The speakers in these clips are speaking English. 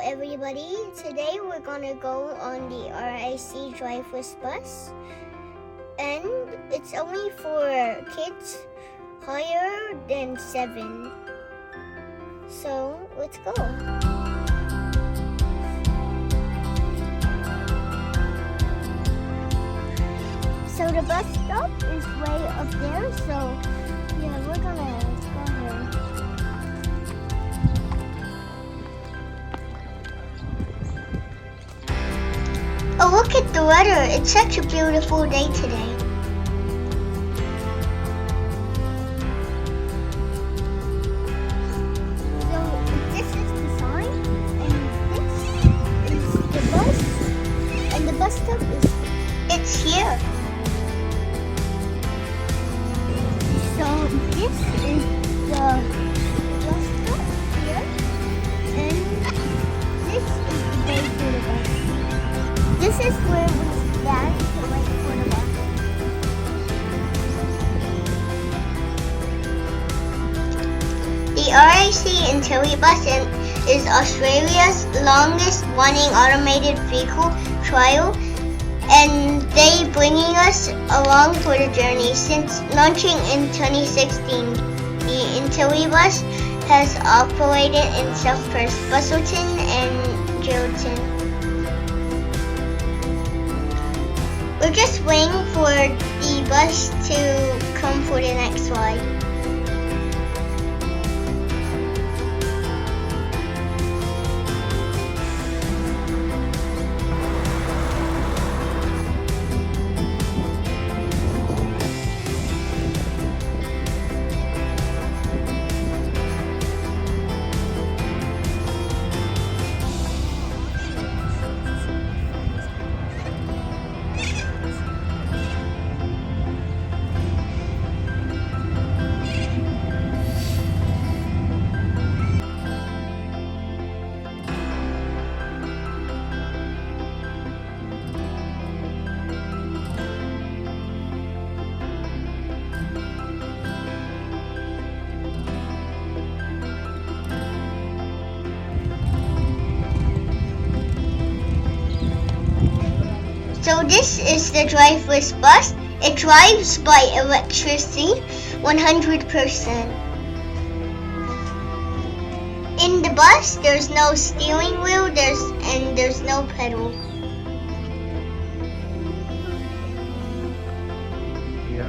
everybody, today we're gonna go on the RAC Driverless bus, and it's only for kids higher than 7. So let's go. So the bus stop is way up there, so yeah, we're gonna go there. Oh, look at the weather. It's such a beautiful day today. So this is the sign, and this is the bus, and the bus stop it's here. So this is the bus stop here, and this is the bay for the bus. This is where we stand to wait for the bus. The RAC Intellibus is Australia's longest running automated vehicle trial, and they bringing us along for the journey. Since launching in 2016, the Intellibus has operated in South Perth, Busselton and Geraldton. We're just waiting for the bus to come for the next ride. So this is the driverless bus. It drives by electricity, 100%. In the bus, there's no steering wheel, there's no pedal. Yeah.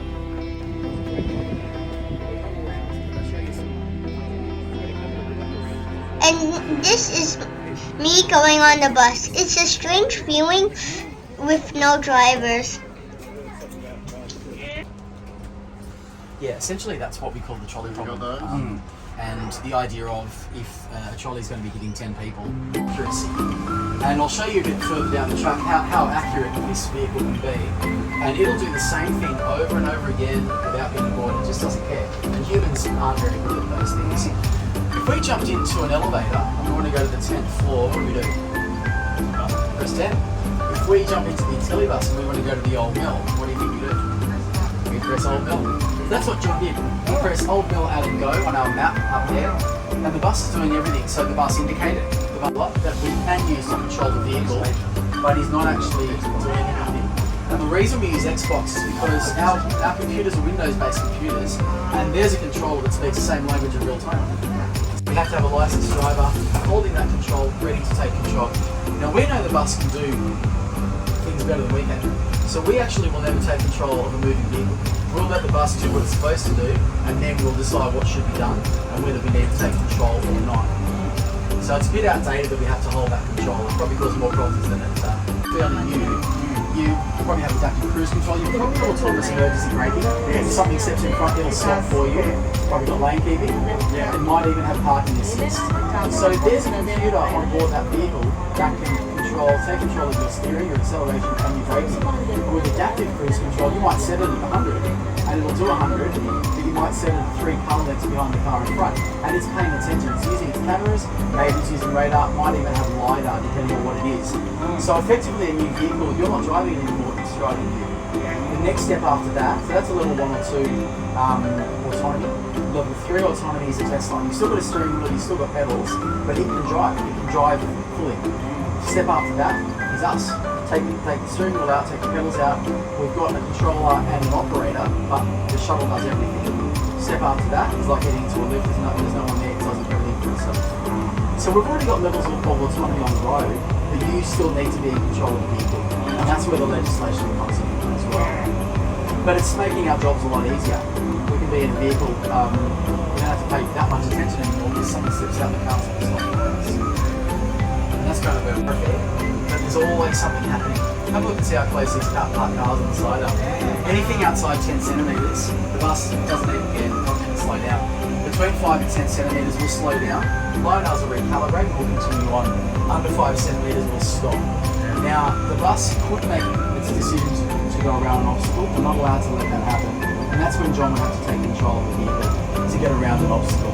And this is me going on the bus. It's a strange feeling with no drivers. Yeah, essentially that's what we call the trolley problem. And the idea of if a trolley is going to be hitting 10 people, accuracy. And I'll show you a bit further down the track how accurate this vehicle can be. And it'll do the same thing over and over again without being bored. It just doesn't care. And humans aren't very good at those things. If we jumped into an elevator and we want to go to the 10th floor, what do we do? Press 10. If we jump into the Intellibus and we want to go to the Old Mill, what do you think we do? We press Old Mill. That's what John did. We press Old Mill out and go on our map up there, and the bus is doing everything. So the bus indicated the bus that we can use to control the vehicle, but he's not actually doing anything. And the reason we use Xbox is because our computers are Windows-based computers, and there's a controller that speaks the same language in real time. We have to have a licensed driver holding that control, ready to take control. Now we know the bus can do things better than we can, so we actually will never take control of a moving vehicle. We'll let the bus do what it's supposed to do, and then we'll decide what should be done and whether we need to take control or not. So it's a bit outdated that we have to hold that control. It probably causes more problems than it's fairly new. You probably have adaptive cruise control. You've probably got autonomous emergency braking. If something steps in front, it'll stop for you. Probably got lane keeping. It might even have parking assist. So there's a computer on board that vehicle that can take control of your steering, your acceleration, and your braking. With adaptive cruise control, you might set it at 100, and it'll do 100, but you might set it at 3 car lengths behind the car in front, and it's paying attention. It's using its cameras, maybe it's using radar, might even have LiDAR, depending on what it is. So effectively, a new vehicle, you're not driving it anymore, it's driving you. The next step after that, so that's a level 1 or 2 autonomy. level 3 autonomy is a test line. You've still got a steering wheel, you've still got pedals, but it can drive. It can drive fully. Step after that is us. Take the steering wheel out, take the pedals out. We've got a controller and an operator, but the shuttle does everything. Step after that is like getting into a lift. There's no one there. It does everything for itself. So we've already got levels of autonomy on the road, but you still need to be in control of the vehicle, and that's where the legislation comes in as well. But it's making our jobs a lot easier. We can be in a vehicle, we don't have to pay that much attention anymore because someone slips out the car and stops for us. And that's kind of where we're at. But there's always something happening. Have a look and see how close these parked cars on the side are. Anything outside 10 centimetres, the bus doesn't even slow down. Between 5 and 10 centimetres will slow down. Lidars will recalibrate and will continue on. Under 5 centimetres will stop. Now, the bus could make its decision to go around an obstacle. We're not allowed to let that happen. And that's when John would have to take control of the vehicle to get around an obstacle.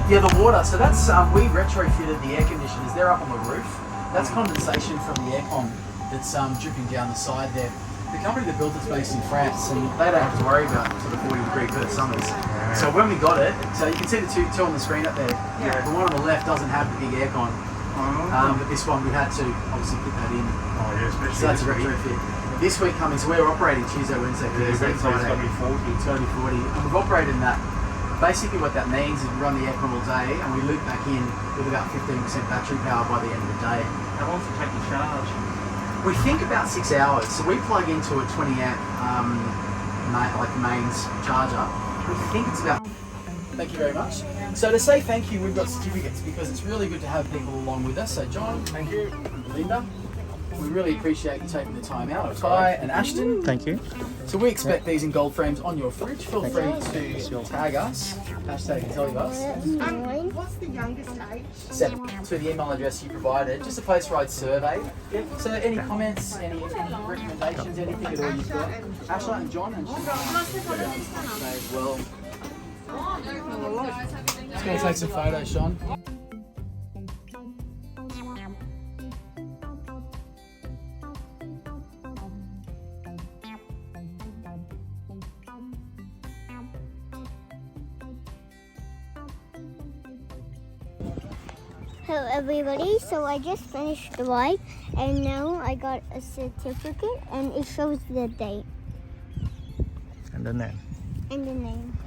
Yeah, the water. So that's we retrofitted the air conditioners. They're up on the roof. That's condensation from the aircon that's dripping down the side there. The company that built it's based in France, and they don't have to worry about sort of 40-degree Perth summers. So when we got it, so you can see the two on the screen up there. Yeah. The one on the left doesn't have the big aircon, but this one we had to obviously put that in. Oh yeah, especially so that's a retrofit. This week coming, so we're operating Tuesday, Wednesday, Thursday, Friday. It's going to be 40. It's only 40. And we've operated in that. Basically what that means is we run the aircon all day and we loop back in with about 15% battery power by the end of the day. How long does it take to charge? We think about 6 hours. So we plug into a 20 amp mains charger. We think it's about... Thank you very much. So to say thank you, we've got certificates because it's really good to have people along with us. So John, thank you. Linda, we really appreciate you taking the time out. Kai and Ashton. Thank you. So we expect these in gold frames on your fridge. Feel free to tag us, hashtag Intellibus. What's the youngest age? 7 to the email address you provided. Just a post-ride survey. So any comments, any recommendations, anything at all you've got? Ashla and John and well. Just going to take some photos, Sean. Hello everybody, so I just finished the ride and now I got a certificate and it shows the date And the name. and the name.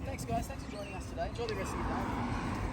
Thanks guys, thanks for joining us today. Enjoy the rest of your day.